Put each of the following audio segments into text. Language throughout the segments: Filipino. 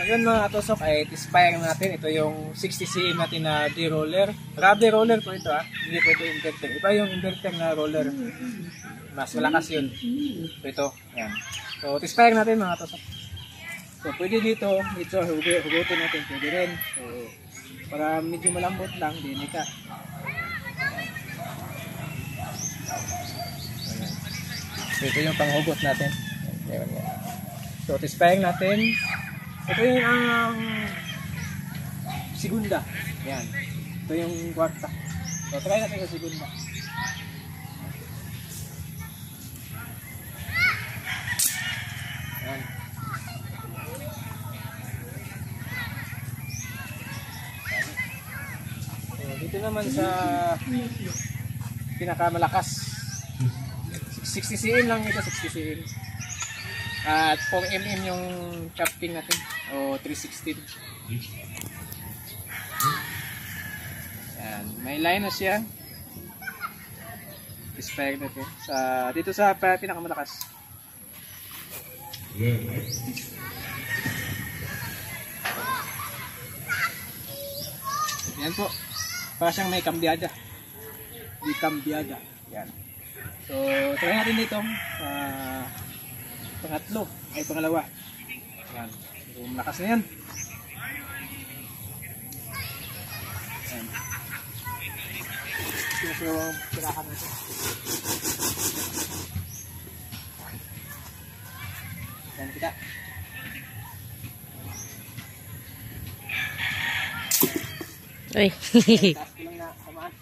yun mga katusok, ay tispire natin. Ito yung 60cm natin na D-roller. Rubber roller po ito hindi po ito inverter. Iba yung inverter na roller. Mas malakas yun. Ito, yan. So tispire natin mga katusok. So pwede dito hugutin natin. Pwede rin. So para medyo malambot lang, dinika. So ito yung panghugot natin. So tispire natin. Ito yung ang segunda. Yan. Ito yung kwarta. So try natin sa segunda. Yan. So dito naman sa pinakamalakas. 60cm lang ito, 60cm. At 4mm yung chopping natin o 316. Yan, may line na siya. Tispire natin sa dito sa pinakamalakas. Yan po. Para siyang may kambyada. May kambyada. Yan. So, try natin dito pangatlo ay pangalawa. Yan. So, malakas na yan. Yan. So, tirahan natin. Yan kita. Uy. Taas ko lang na samaan.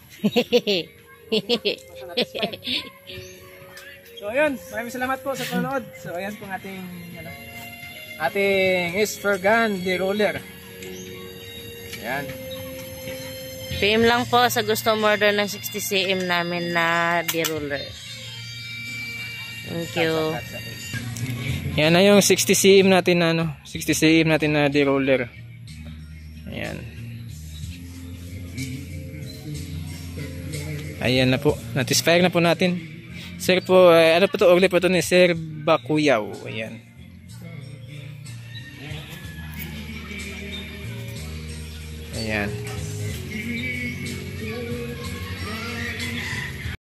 So ayun, maraming salamat po sa panonood. So ayan po ating ating Isfergan D-roller. Ayan. PM lang po sa gusto order ng 60cm namin na D-roller. Thank you. Yan na yung 60cm natin na 60cm natin na D-roller. Ayan. Ayan na po. Natispire na po natin. Sir po, ano po to? Ulit po to ni Sir Bakuyaw. Ayan. Ayan.